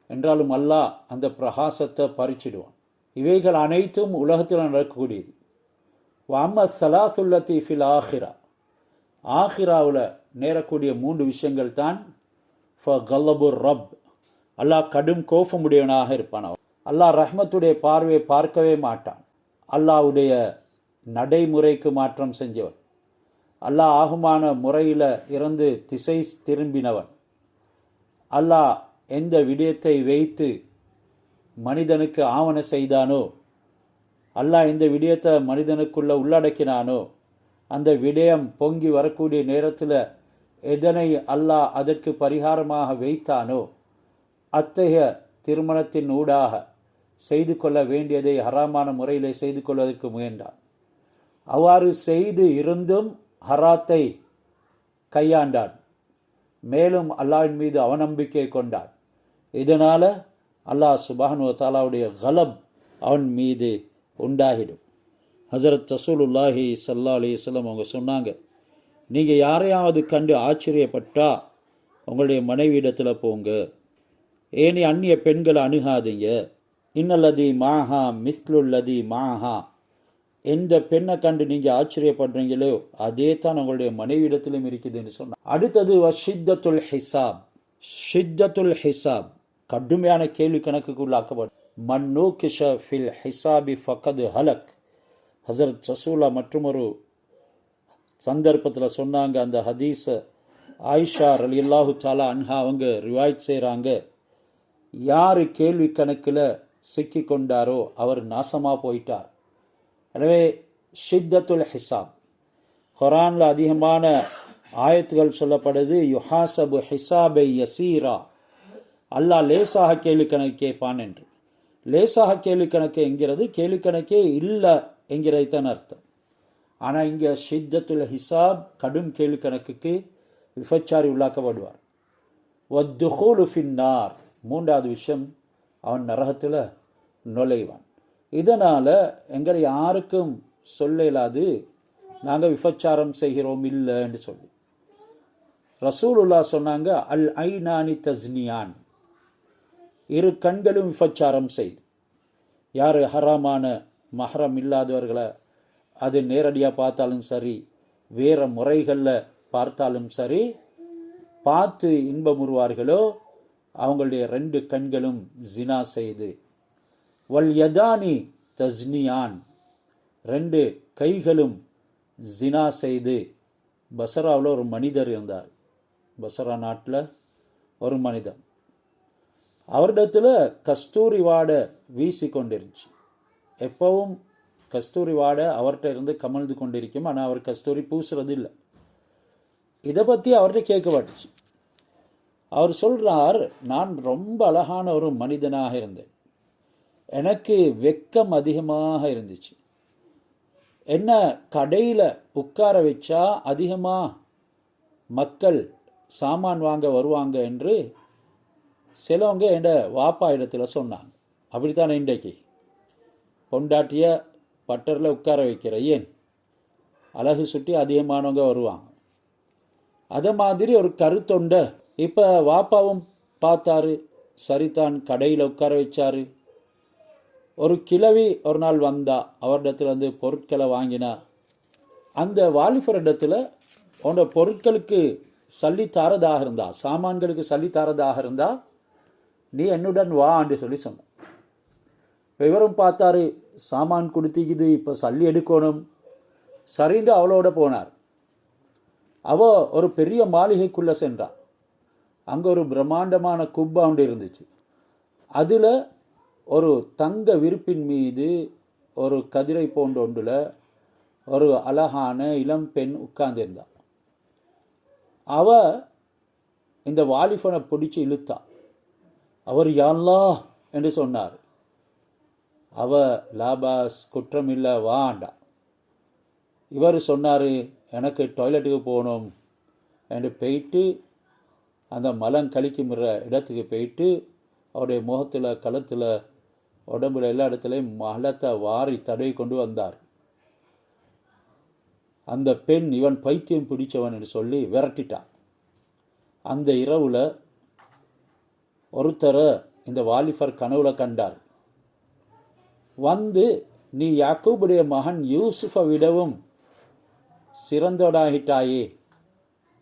என்றாலும் அல்லாஹ் அந்த பிரகாசத்தை பறிச்சிடுவான். இவைகள் அனைத்தும் உலகத்தில் நடக்கக்கூடியது. வஅம்ம ஸலாசுல்லதி ஃபில் ஆஹிரா, ஆஹிராவில் நேரக்கூடிய 3 விஷயங்கள் தான். ஃபகல்லபுர் ரப், அல்லாஹ் கடும் கோபமுடையவனாக இருப்பான். அல்லாஹ் ரஹ்மத்துடைய பார்வையை பார்க்கவே மாட்டான். அல்லாஹ்வுடைய நடைமுறைக்கு மாற்றம் செஞ்சவன். அல்லாஹ் ஆகுமான முறையில் இருந்து திசை திரும்பினவன். அல்லாஹ் எந்த விடயத்தை வைத்து மனிதனுக்கு ஆவண செய்தானோ, அல்லாஹ் எந்த விடயத்தை மனிதனுக்குள்ள உள்ளடக்கினானோ, அந்த விடயம் பொங்கி வரக்கூடிய நேரத்தில் எதனை அல்லாஹ் அதற்கு பரிகாரமாக வைத்தானோ, அத்தகைய திருமணத்தின் ஊடாக செய்து கொள்ள வேண்டியதை ஹராமான முறையில் செய்து கொள்வதற்கு முயன்றான். அவ்வாறு செய்து இருந்தும் ஹராத்தை கையாண்டான், மேலும் அல்லாஹ்வின் மீது அவநம்பிக்கை கொண்டான். இதனால அல்லாஹ் சுப்ஹானஹு வ தஆலாவுடைய கலப் அவன் மீது உண்டாகிடும். ஹஸரத் ரசூலுல்லாஹி ஸல்லல்லாஹு அலைஹி வஸல்லம் அவங்க சொன்னாங்க, நீங்கள் யாரையாவது கண்டு ஆச்சரியப்பட்டா உங்களுடைய மனைவியிடத்தில் போங்க, ஏனி அந்நிய பெண்களை அணுகாதீங்க. இன்னல்லதி மாஹா மிஸ்லுல்லதி மாஹா, எந்த பெண்ணை கண்டு நீங்கள் ஆச்சரியப்படுறீங்களோ அதே தான் உங்களுடைய மனைவியிடத்திலும் இருக்குதுன்னு சொன்னாங்க. அடுத்தது ஷித்தத்துல் ஹிசாப். ஷித்தத்துல் ஹிசாப் கடுமையான கேள்வி கணக்குக்கு உள்ளாக்கப்படும். மன்னோ கிஷ ஃபில் ஹிசாபி ஃபகது ஹலக். ஹஸரத் ரசூலா மற்றும் ஒரு சந்தர்ப்பத்தில் சொன்னாங்க, அந்த ஹதீஸை ஆயிஷா ரலியல்லாஹு தஆலா அன்ஹா அவங்க ரிவாயத் செய்கிறாங்க, யார் கேள்வி கணக்கில் சிக்கி கொண்டாரோ அவர் நாசமாக போயிட்டார். எனவே ஷித்தத்துல் ஹிசாப், குர்ஆனில் அதிகமான ஆயத்துகள் சொல்லப்படுது, யுஹாசபு ஹிசாபை யசீரா, அல்லாஹ் லேசாக கேள்வி கணக்கு கேட்பான் என்று. லேசாக கேள்வி கணக்கு என்கிறது கேள்வி கணக்கே இல்லை என்கிறதைத்தான் அர்த்தம். ஆனால் இங்கே ஷித்தத்துல் ஹிசாப், கடும் கேள்வி கணக்குக்கு விபச்சாரி உள்ளாக்கப்படுவார். வத்துஹூலு ஃபின்னார், மூன்றாவது விஷயம் அவன் நரகத்தில் நுழைவான். இதனால் எங்களை யாருக்கும் சொல்ல இயலாது நாங்கள் விபச்சாரம் செய்கிறோம் இல்லைன்னு சொல்லி. ரசூலுல்லாஹ் சொன்னாங்க, அல் ஐனானி தஸ்னியான், இரு கண்களும் விபச்சாரம் செய்து. யார் ஹராமான மஹரம் இல்லாதவர்களை அது நேரடியாக பார்த்தாலும் சரி, வேறு முறைகளில் பார்த்தாலும் சரி, பார்த்து இன்பமுறுவார்களோ அவங்களுடைய 2 கண்களும் ஜினா செய்து. வல் யதானி தஸ்னியான், 2 கைகளும் ஜினா செய்து. பசராவில் ஒரு மனிதர் இருந்தார், பசரா நாட்டில் ஒரு மனிதன். அவரிடத்தில் கஸ்தூரி வாடை வீசி கொண்டிருந்துச்சு. எப்பவும் கஸ்தூரி வாடை அவர்கிட்ட இருந்து கமழ்ந்து கொண்டிருக்கும், ஆனால் அவர் கஸ்தூரி பூசுறது இல்லை. இதை பற்றி அவர்கிட்ட கேட்கப்பட்டுச்சு. அவர் சொல்கிறார், நான் ரொம்ப அழகான ஒரு மனிதனாக இருந்தேன், எனக்கு வெக்கம் அதிகமாக இருந்துச்சு. என்ன கடையில் உட்கார வச்சா அதிகமாக மக்கள் சாமான் வாங்க வருவாங்க என்று சிலவங்க என் வாப்பா இடத்துல சொன்னாங்க. அப்படித்தானே இன்றைக்கு பொண்டாட்டிய பட்டரில் உட்கார வைக்கிற, ஏன் அழகு சுட்டி அதிகமானவங்க வருவாங்க. அதை மாதிரி ஒரு கருத்தொண்டை இப்போ வாப்பாவும் பார்த்தாரு, சரிதான், கடையில் உட்கார வச்சாரு. ஒரு கிழவி ஒரு நாள் வந்தா, அவரிடத்துல வந்து பொருட்களை வாங்கினா. அந்த வாலிபரிடத்தில் அவனோட பொருட்களுக்கு சல்லி தாரதாக இருந்தா, சாமான்களுக்கு சல்லி தாரதாக இருந்தா, நீ என்னுடன் வா என்று சொல்லி சொன்ன. இவரும் பார்த்தாரு, சாமான் கொடுத்திக்குது, இப்போ சல்லி எடுக்கணும். சரிந்து அவளோட போனார். அவ ஒரு பெரிய மாளிகைக்குள்ளே சென்றா. அங்கே ஒரு பிரம்மாண்டமான குப்பா ஒன்று இருந்துச்சு. அதில் ஒரு தங்க விருப்பின் மீது ஒரு கதிரை போன்ற ஒன்றில் ஒரு அழகான இளம் பெண் உட்கார்ந்திருந்தா. அவ இந்த வாலிபனை பிடிச்சி இழுத்தா. அவர் யா அல்லாஹ் என்று சொன்னார். அவ லாபாஸ், குற்றமில்லை, வாண்டா. இவர் சொன்னார், எனக்கு டாய்லெட்டுக்கு போகணும் என்று போயிட்டு அந்த மலம் கழிக்குற இடத்துக்கு போயிட்டு அவருடைய முகத்தில், கழுத்தில், உடம்புல எல்லா இடத்துலையும் மலத்தை வாரி தடவி கொண்டு வந்தார். அந்த பெண் இவன் பைத்தியம் பிடிச்சவன் என்று சொல்லி விரட்டிட்டான். அந்த இரவில் ஒருத்தரை இந்த வாலிபர் கனவுல கண்டார். வந்து, நீ யாக்கூபுடைய மகன் யூசுஃபை விடவும் சிறந்தவனாகிட்டாயே,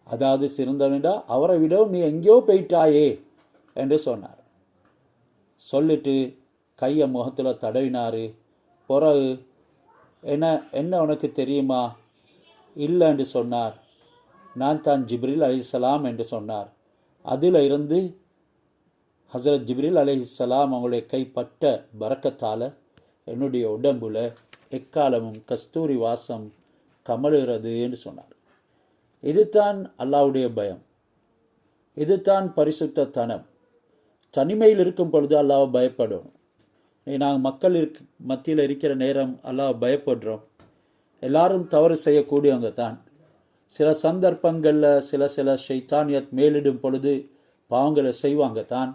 அதாவது சிறந்தவனா அவரை விடவும் நீ எங்கேயோ போயிட்டாயே என்று சொன்னார். சொல்லிட்டு கையை முகத்தில் தடவினார். பிறகு என்ன உனக்கு தெரியுமா? இல்லை என்று சொன்னார். நான் தான் ஜிப்ரீல் அலைஹிஸ்ஸலாம் என்று சொன்னார். அதில் இருந்து ஹஸரத் ஜிப்ரீல் அலைஹிஸ்ஸலாம் அவங்களுடைய கைப்பட்ட பரக்கத்தால் என்னுடைய உடம்புல எக்காலமும் கஸ்தூரி வாசம் கமழுகிறது என்று சொன்னார். இதுதான் அல்லாஹ்வுடைய பயம், இதுதான் பரிசுத்த தனம். தனிமையில் இருக்கும் பொழுது அல்லாஹ் பயப்படணும். நாங்கள் மக்கள் மத்தியில் இருக்கிற நேரம் அல்லாஹ் பயப்படுறோம். எல்லாரும் தவறு செய்யக்கூடியவங்க தான். சில சந்தர்ப்பங்களில் சில ஷைத்தானியத் மேலிடும் பொழுது பாவங்களை செய்வாங்க தான்.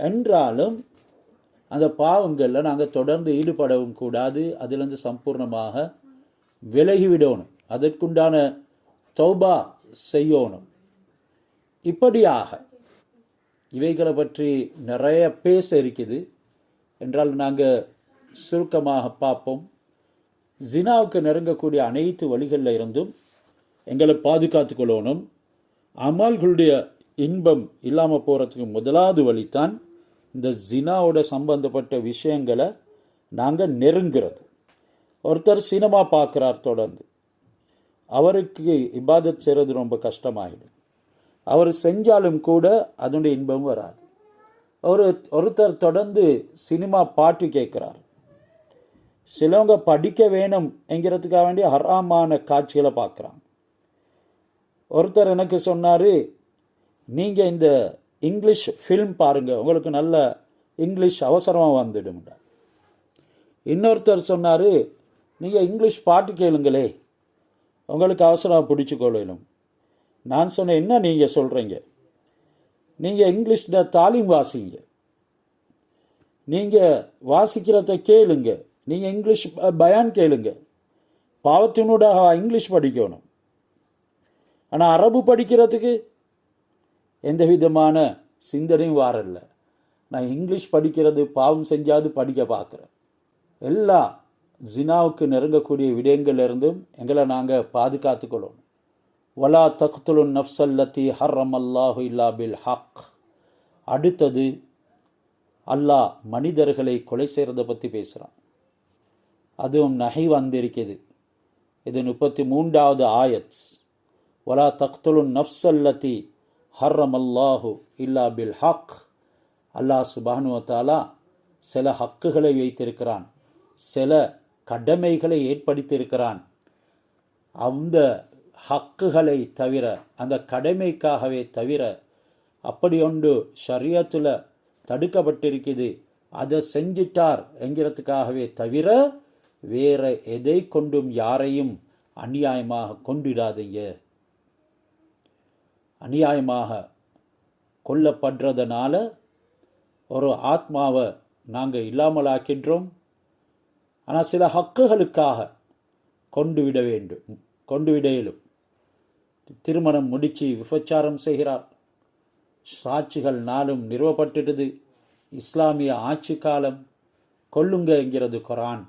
என்றாலும் அந்த பாவங்களில் நாங்கள் தொடர்ந்து ஈடுபடவும் கூடாது. அதிலிருந்து சம்பூர்ணமாக விலகிவிடணும். அதற்குண்டான தௌபா செய்யணும். இப்படியாக இவைகளை பற்றி நிறைய பேச இருக்குது. என்றால் நாங்கள் சுருக்கமாக பார்ப்போம். ஜினாவுக்கு நெருங்கக்கூடிய அனைத்து வழிகளில் இருந்தும் எங்களை பாதுகாத்து கொள்ளணும். அமல்களுடைய இன்பம் இல்லாமல் போகிறதுக்கு முதலாவது வழிதான் இந்த ஜினாவோட சம்பந்தப்பட்ட விஷயங்களை நாங்கள் நெருங்கிறது. ஒருத்தர் சினிமா பார்க்குறார் தொடர்ந்து, அவருக்கு இபாதத் செய்கிறது ரொம்ப கஷ்டமாயிடும். அவர் செஞ்சாலும் கூட அதனுடைய இன்பம் வராது. ஒருத்தர் தொடர்ந்து சினிமா பாட்டு கேட்குறார். சிலவங்க படிக்க வேணும் என்கிறதுக்காக வேண்டிய ஹராமான காட்சிகளை பார்க்குறாங்க. ஒருத்தர் எனக்கு சொன்னார், நீங்கள் இந்த இங்கிலீஷ் ஃபில்ம் பாருங்கள், உங்களுக்கு நல்ல இங்கிலீஷ் அவசரமாக வந்துடும். இன்னொருத்தர் சொன்னார், நீங்கள் இங்கிலீஷ் பாட்டு கேளுங்களே, உங்களுக்கு அவசரமாக பிடிச்சி கொள்ளலும். நான் சொன்னேன், என்ன நீங்கள் சொல்கிறீங்க? நீங்கள் இங்கிலீஷில் தாலீம் வாசிங்க, நீங்கள் வாசிக்கிறத கேளுங்க, நீங்கள் இங்கிலீஷ் பயான் கேளுங்க. பாவத்தினோட இங்கிலீஷ் படிக்கணும். ஆனால் அரபு படிக்கிறதுக்கு எந்த விதமான சிந்தனையும் வாரல்ல. நான் இங்கிலீஷ் படிக்கிறது பாவம் செஞ்சாது படிக்க பார்க்குறேன். எல்லா ஜினாவுக்கு நெருங்கக்கூடிய விடயங்கள்லேருந்தும் எங்களை நாங்கள் பாதுகாத்து கொள்ளணும். வலா தக்துலு நஃப்ஸல்லதி ஹர்ரம் அல்லாஹு இல்லா பில் ஹக். அடுத்தது அல்லாஹ் மனிதர்களை கொலை செய்கிறத பற்றி பேசுகிறான். அதுவும் நஹி வந்திருக்குது. இது 33வது ஆயத். வலா தக்துலு நஃப்ஸல்லதி ஹர்ரம் அல்லாஹு இல்லா பில் ஹக். அல்லாஹ் சுப்ஹானஹு வ தஆலா சில ஹக்குகளை வைத்திருக்கிறான், சில கடமைகளை ஏற்படுத்தியிருக்கிறான். அந்த ஹக்குகளை தவிர, அந்த கடமைக்காகவே தவிர அப்படி ஒன்று ஷரியத்தில் தடுக்கப்பட்டிருக்குது, அதை செஞ்சிட்டார் என்கிறதுக்காகவே தவிர வேற எதை கொண்டும் யாரையும் அநியாயமாக கொண்டிடாதீங்க. அநியாயமாக கொல்லப்படுறதுனால ஒரு ஆத்மாவை நாங்கள் இல்லாமல் ஆக்கின்றோம். ஆனால் சில ஹக்குகளுக்காக கொண்டு விட இயலும். திருமணம் முடித்து விபச்சாரம் செய்கிறார். சாட்சிகள் நாளும் நிறுவப்பட்டுடுது. இஸ்லாமிய ஆட்சி காலம். கொல்லுங்க என்கிறது குர்ஆன்.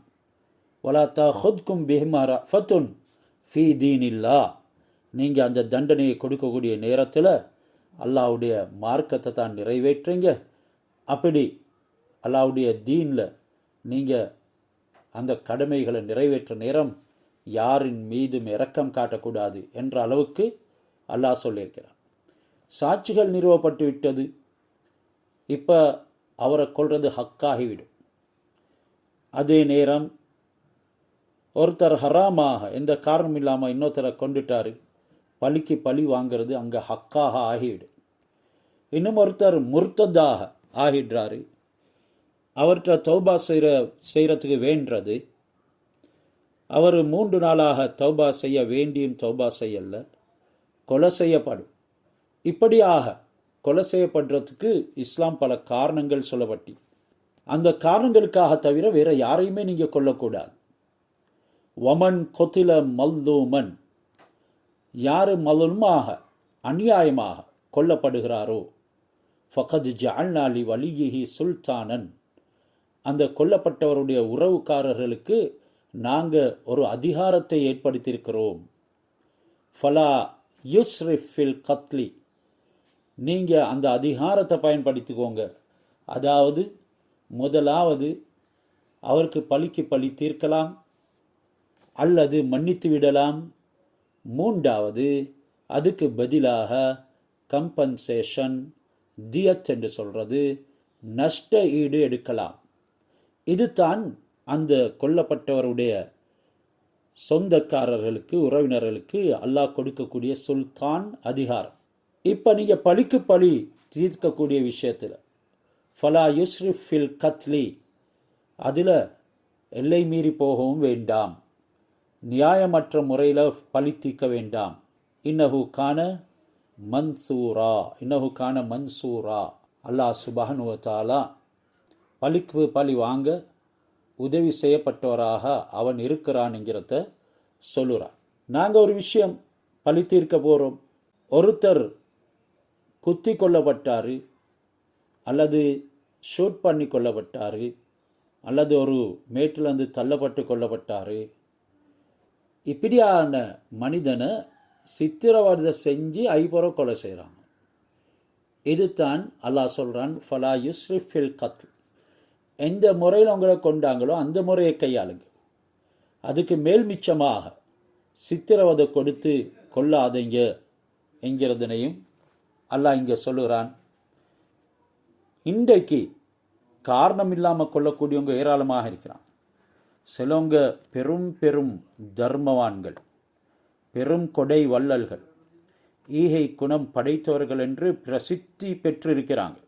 வலா தஹுத்கும் பிஹிமா ரஃபத்துன் ஃபீ தீனில்லா. நீங்கள் அந்த தண்டனையை கொடுக்கக்கூடிய நேரத்தில் அல்லாஹ்வுடைய மார்க்கத்தை தான் நிறைவேற்றுங்க. அப்படி அல்லாஹ்வுடைய தீனில் நீங்கள் அந்த கடமைகளை நிறைவேற்ற நேரம் யாரின் மீதும் இரக்கம் காட்டக்கூடாது என்ற அளவுக்கு அல்லாஹ் சொல்லியிருக்கிறார். சாட்சிகள் நிறுவப்பட்டு விட்டது. இப்போ அவரை கொல்றது ஹக்காகிவிடும். அதே நேரம் ஒருத்தர் ஹராமாக எந்த காரணம் இல்லாமல் இன்னொருத்தரை கொண்டுட்டார், பழிக்கு பழி வாங்கிறது அங்கே ஹக்காக ஆகிவிடும். இன்னும் ஒருத்தர் முர்த்ததாக ஆகிடுறாரு. அவர்கிட்ட தௌபா செய்கிறதுக்கு வேண்டது. அவர் 3 நாளாக தௌபா செய்ய வேண்டியும் தௌபா செய்யல, கொலை செய்யப்படும். இப்படியாக கொலை செய்யப்படுறதுக்கு இஸ்லாம் பல காரணங்கள் சொல்லப்பட்டி. அந்த காரணங்களுக்காக தவிர வேற யாரையுமே நீங்கள் கொல்லக்கூடாது. வமன் கொத்தில மல்தூமன், யார் மல்லுமாக அநியாயமாக கொல்லப்படுகிறாரோ, ஃபகத் ஜஅல்னா லி வலியிஹி சுல்தானன், அந்த கொல்லப்பட்டவருடைய உறவுக்காரர்களுக்கு நாங்கள் ஒரு அதிகாரத்தை ஏற்படுத்தியிருக்கிறோம். ஃபலா யுஸ்ரிஃப் ஃபில் கத்லி, நீங்கள் அந்த அதிகாரத்தை பயன்படுத்திக்கோங்க. அதாவது முதலாவது அவருக்கு பழிக்கு பழி தீர்க்கலாம் அல்லது மன்னித்து விடலாம். 3வது அதுக்கு பதிலாக கம்பன்சேஷன், தியத் என்று சொல்கிறது, நஷ்ட ஈடு எடுக்கலாம். இதுதான் அந்த கொல்லப்பட்டவருடைய சொந்தக்காரர்களுக்கு உறவினர்களுக்கு அல்லாஹ் கொடுக்கக்கூடிய சுல்தான் அதிகாரம். இப்போ நீங்கள் பழிக்கு பழி தீர்க்கக்கூடிய விஷயத்தில் ஃபலா யுஸ்ரிஃப் ஃபில் கத்லி, அதில் எல்லை மீறி போகவும் வேண்டாம், நியாயமற்ற முறையில் பழி தீர்க்க வேண்டாம். இன்னஹு கான மன்சூரா. அல்லாஹ் சுப்ஹானஹு வ தஆலா பழிக்கு பழி வாங்க உதவி செய்யப்பட்டவராக அவன் இருக்கிறான் என்கிறத சொல்லுறான். நாங்கள் ஒரு விஷயம் பழி தீர்க்க போகிறோம். ஒருத்தர் குத்தி கொல்லப்பட்டார், அல்லது ஷூட் பண்ணி கொல்லப்பட்டார், அல்லது ஒரு மேட்டிலிருந்து தள்ளப்பட்டு கொல்லப்பட்டார். இப்படியான மனிதனை சித்திரவதை செஞ்சு ஐபுற கொலை செய்கிறாங்க. இதுதான் அல்லாஹ் சொல்கிறான், ஃபலா யுஸ்ரிஃப் ஃபில் கத்ல். எந்த முறையில் அவங்களை கொண்டாங்களோ அந்த முறையை கையாளுங்க. அதுக்கு மேல் மிச்சமாக சித்திரவதை கொடுத்து கொள்ளாதீங்க என்கிறதனையும் அல்லாஹ் இங்கே சொல்லுகிறான். இன்றைக்கு காரணம் இல்லாமல் கொள்ளக்கூடியவங்க ஏராளமாக இருக்கிறான். சிலவங்க பெரும் பெரும் தர்மவான்கள், பெரும் கொடை வள்ளல்கள், ஈகை குணம் படைத்தவர்கள் என்று பிரசித்தி பெற்றிருக்கிறாங்க.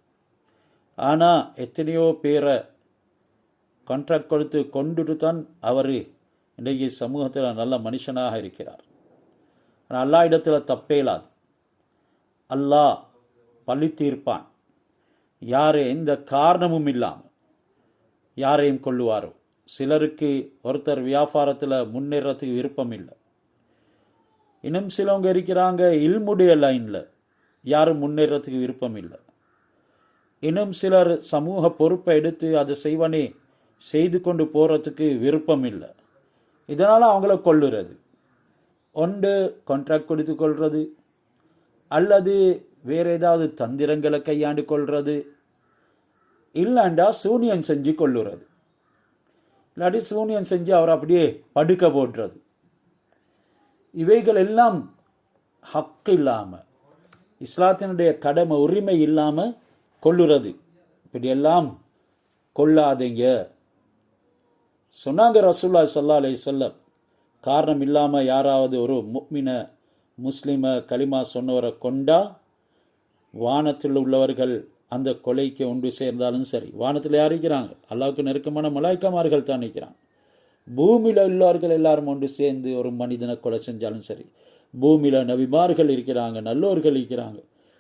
ஆனால் எத்தனையோ பேரை கான்ட்ராக்ட் கொடுத்து கொண்டுட்டு தான் அவர் இன்றைக்கு சமூகத்தில் நல்ல மனுஷனாக இருக்கிறார். ஆனால் அல்லாஹ் இடத்துல தப்பே இல்லாது. அல்லாஹ் பழி தீர்ப்பான். யார் எந்த காரணமும் இல்லாமல் யாரையும் கொள்ளுவாரோ. சிலருக்கு ஒருத்தர் வியாபாரத்தில் முன்னேறத்துக்கு விருப்பம் இல்லை. இன்னும் சிலவங்க இருக்கிறாங்க இல்முடைய லைனில் யாரும் முன்னேறத்துக்கு விருப்பம் இல்லை. இன்னும் சிலர் சமூக பொறுப்பை எடுத்து அதை செய்து கொண்டு போகிறதுக்கு விருப்பம் இல்லை. இதனால் அவங்கள கொள்ளுறது. ஒன்று கான்ட்ராக்ட் கொடுத்து கொள்வது, அல்லது வேறு ஏதாவது தந்திரங்களை கையாண்டு கொள்வது, இல்லைண்டா சூனியம் செஞ்சு கொள்ளுறது. இல்லாட்டி சூனியம் செஞ்சு அவர் அப்படியே படுக்க போடுறது. இவைகள் எல்லாம் ஹக்கு இல்லாமல், இஸ்லாத்தினுடைய கடமை உரிமை இல்லாமல் கொள்ளுறது. இப்படியெல்லாம் கொள்ளாதீங்க சொன்னாங்க ரசூலுல்லாஹி ஸல்லல்லாஹு அலைஹி வஸல்லம். காரணம் இல்லாமல் யாராவது ஒரு முஃமின முஸ்லிம கலிமா சொன்னவரை கொண்டா வானத்தில் உள்ளவர்கள் அந்த கொலைக்கு ஒன்று சேர்ந்தாலும் சரி. வானத்தில் யார் இருக்கிறாங்க? அல்லாஹ்வுக்கு நெருக்கமான மலாய்க்காமார்கள் தான் இருக்கிறாங்க. பூமியில் உள்ளவர்கள் எல்லாரும் ஒன்று சேர்ந்து ஒரு மனிதனை கொலை செஞ்சாலும் சரி. பூமியில் நபிமார்கள் இருக்கிறாங்க, நல்லோர்கள் இருக்கிறாங்க.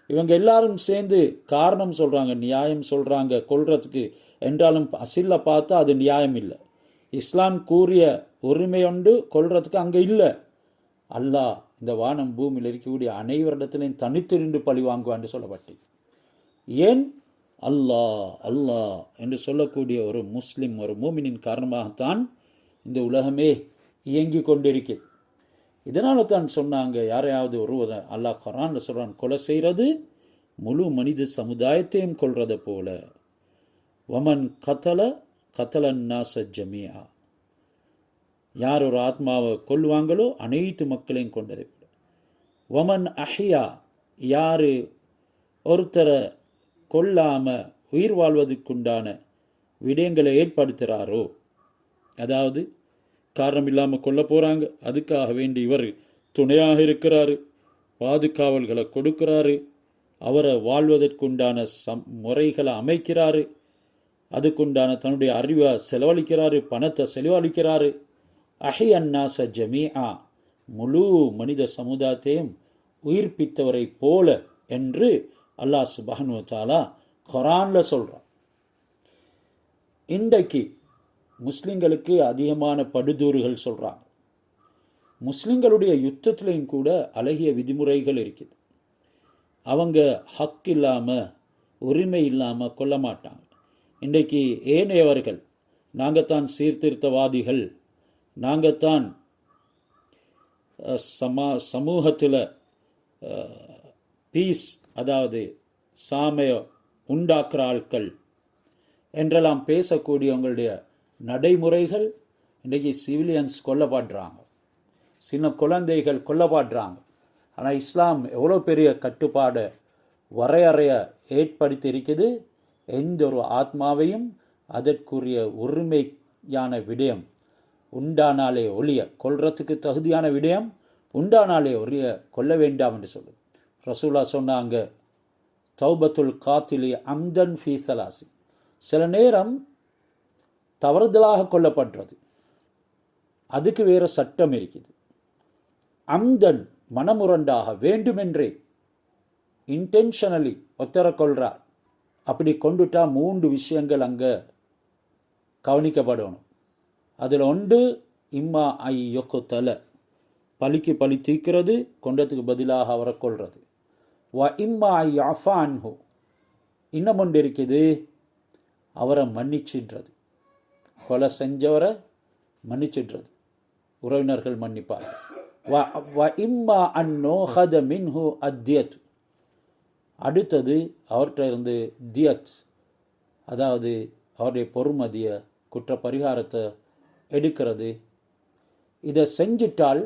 இவங்க எல்லாரும் சேர்ந்து காரணம் சொல்கிறாங்க, நியாயம் சொல்கிறாங்க கொள்றதுக்கு என்றாலும் அசில்ல பார்த்தா அது நியாயம் இல்லை. இஸ்லாம் கூறிய உரிமை ஒன்று கொள்றதுக்கு அங்கே இல்லை. அல்லாஹ் இந்த வானம் பூமியில் இருக்கக்கூடிய அனைவரிடத்திலையும் தனித்திருந்து பழி வாங்குவான்னு சொல்லப்பட்டு, ஏன் அல்லாஹ் அல்லாஹ் என்று சொல்லக்கூடிய ஒரு முஸ்லிம், ஒரு மூமினின் காரணமாகத்தான் இந்த உலகமே இயங்கி கொண்டிருக்கிறது. இதனால தான் சொன்னாங்க, யாரையாவது ஒருவரை அல்லாஹ் குர்ஆன்ல சொல்றான், கொலை செய்கிறது முழு மனித சமுதாயத்தையும் கொள்றதை போல. வமன் கத்தலன் நாஸ ஜமீஆ. யார் ஒரு ஆத்மாவை கொள்வாங்களோ அனைத்து மக்களையும் கொண்டதை போல. வமன் அஹ்யா. யார் ஒருத்தரை கொல்லாம உயிர் வாழ்வதற்குண்டான விடயங்களை ஏற்படுத்துகிறாரோ, அதாவது காரணம் இல்லாமல் கொல்ல போகிறாங்க, அதுக்காக வேண்டி இவர் துணையாக இருக்கிறாரு, பாதுகாவல்களை கொடுக்கிறாரு, அவரை வாழ்வதற்குண்டான முறைகளை அமைக்கிறாரு, அதுக்குண்டான தன்னுடைய அறிவை செலவழிக்கிறாரு, பணத்தை செலவழிக்கிறாரு. அஹ்யன்னாஸ ஜமீஆ. முழு மனித சமுதாயத்தையும் உயிர்ப்பித்தவரை போல என்று அல்லாஹ் சுப்ஹானஹு வ தஆலா குர்ஆன்ல சொல்றான். இன்றைக்கு முஸ்லிம்களுக்கு அதிகமான படுதூறுகள் சொல்கிறாங்க. முஸ்லிம்களுடைய யுத்தத்திலையும் கூட அழகிய விதிமுறைகள் இருக்குது. அவங்க ஹக் இல்லாமல் உரிமை இல்லாமல் கொல்ல மாட்டாங்க. இன்றைக்கு ஏனையவர்கள் நாங்கள் தான் சீர்திருத்தவாதிகள், நாங்கள் தான் சமூகத்தில் பீஸ், அதாவது சாமைய உண்டாக்குற ஆட்கள் என்றெல்லாம் பேசக்கூடியவங்களுடைய நடைமுறைகள் இன்றைக்கி சிவிலியன்ஸ் கொல்லப்படுறாங்க, சின்ன குழந்தைகள் கொல்லப்படுறாங்க. ஆனால் இஸ்லாம் எவ்வளோ பெரிய கட்டுப்பாடு வரையறைய ஏற்படுத்தி இருக்குது. எந்த ஒரு ஆத்மாவையும் அதற்குரிய உரிமையான விடயம் உண்டானாலே ஒழிய, கொல்றதுக்கு தகுதியான விடயம் உண்டானாலே ஒழிய கொல்ல வேண்டாம் என்று சொல்லுது. ரசூலா சொன்னாங்க, தௌபத்துல் காத்திலி அம்தன் ஃபீ ஸலாசி. சில நேரம் தவறுதலாக கொல்லப்படுறது, அதுக்கு வேறு சட்டம் இருக்குது. அம்தன் மனமுரண்டாக வேண்டுமென்றே இன்டென்ஷனலி ஒத்தர கொள்றார். அப்படி கொண்டுட்டா 3 விஷயங்கள் அங்கே கவனிக்கப்படணும். அதில் ஒன்று இம்மா ஐ யொக்குத்தல, பலிக்கு பலி தீக்கிறது, கொண்டதுக்கு பதிலாக அவரை கொள்வது. வ இம்மா ஐ அஃபான்ஹு, இன்னும் ஒன்று இருக்குது, அவரை மன்னிச்சிடுறது. கொலை செஞ்சவரை மன்னிச்சிடுறது, உறவினர்கள் மன்னிப்பார். வ இம்மா அன்னோஹத மின்ஹு அத்தியத், அடுத்தது அவர்கிட்ட இருந்து தியத், அதாவது அவருடைய பொறுமதியை குற்ற பரிகாரத்தை எடுக்கிறது. இதை செஞ்சிட்டால்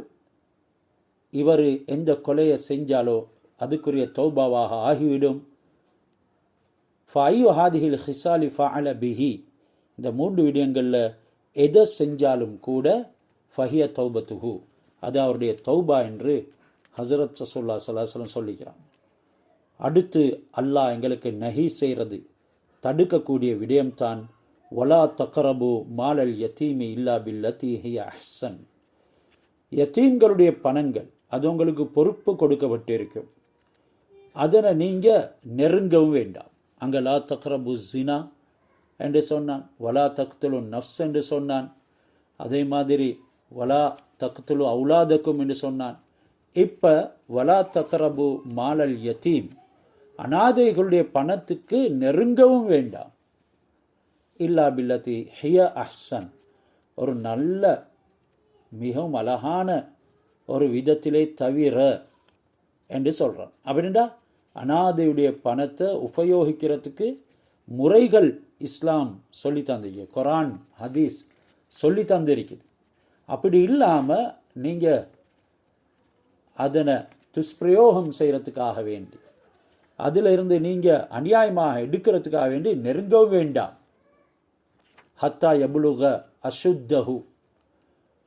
இவர் எந்த கொலையை செஞ்சாலோ அதுக்குரிய தௌபாவாக ஆகிவிடும். ஃபையு ஹாதிஹில் ஹிசாலி ஃபஅல பிஹி, இந்த 3 விடயங்களில் எதை செஞ்சாலும் கூட ஃபஹிய தௌபத்துஹு, அது அவருடைய தௌபா என்று ஹஸரத் ரசூலுல்லாஹி ஸல்லல்லாஹு அலைஹி வஸல்லம் சொல்லிக்கிறாங்க. அடுத்து அல்லாஹ் எங்களுக்கு நஹி செய்கிறது, தடுக்கக்கூடிய விடயம்தான் வலா தக்ரபு மாலல் யதீமி இல்லா பில்லதி ஹிய அஹ்சன். யதீம்களுடைய பணங்கள் அது உங்களுக்கு பொறுப்பு கொடுக்கப்பட்டிருக்கும், அதனை நீங்கள் நெருங்கவும் வேண்டாம். அங்கே லா தக்ரபு ஜினா என்று சொன்னான், வலா தக்துலு நஃப்ஸ் என்று சொன்னான், அதே மாதிரி வலா தக்துலு அவுலாதக்கும் என்று சொன்னான். இப்போ வலா தக்ரபு மாலல் யதீம், அனாதைகளுடைய பணத்துக்கு நெருங்கவும் வேண்டாம். இல்லா பில்லதி ஹிய அஹ்சன், ஒரு நல்ல மிகவும் அழகான ஒரு விதத்திலே தவிர என்று சொல்கிறான். அப்படின்னா அனாதையுடைய பணத்தை உபயோகிக்கிறதுக்கு முறைகள் இஸ்லாம் சொல்லி தந்திருக்கு, குரான் ஹதீஸ் சொல்லி தந்திருக்குது. அப்படி இல்லாமல் நீங்கள் அதனை துஷ்பிரயோகம் செய்கிறதுக்காக வேண்டி, அதில் இருந்து நீங்கள் அநியாயமாக எடுக்கிறதுக்காக வேண்டி நெருங்கவும் வேண்டாம். ஹத்தா யபுலுக அசுத்தஹு,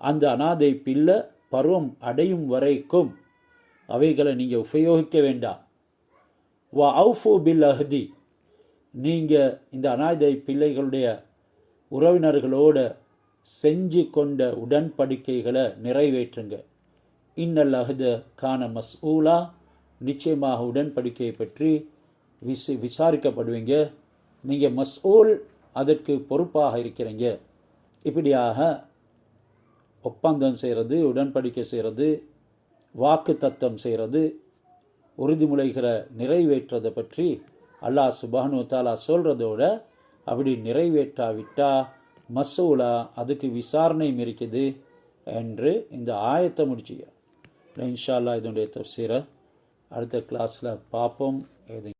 அந்த அனாதை பிள்ளை பருவம் அடையும் வரைக்கும் அவைகளை நீங்கள் உபயோகிக்க வேண்டாம். வ அவுஃபு பில் அஹ்தி, நீங்கள் இந்த அனாதை பிள்ளைகளுடைய உறவினர்களோட செஞ்சு கொண்ட உடன்படிக்கைகளை நிறைவேற்றுங்க. இன்னல் அஹ்த கான மஸ்ஊலா, நிச்சயமாக உடன்படிக்கையை பற்றி விசாரிக்கப்படுவீங்க, நீங்கள் மஸ்ஊல், அதற்கு பொறுப்பாக இருக்கிறீங்க. இப்படியாக ஒப்பந்தம் செய்கிறது, உடன்படிக்கை செய்கிறது, வாக்கு தத்தம் செய்கிறது, உறுதிமொழிகளை நிறைவேற்றதை பற்றி அல்லாஹ் சுப்ஹானஹு வ தஆலா சொல்கிறதோட அப்படி நிறைவேற்றாவிட்டா மஸ்ஊலா, அதுக்கு விசாரணையும் இருக்குது என்று இந்த ஆயத்தை முடிச்சுக்கிறோம். இன்ஷா அல்லாஹ் இதனுடைய தஃப்ஸீரை அடுத்த கிளாஸில் பார்ப்போம். இது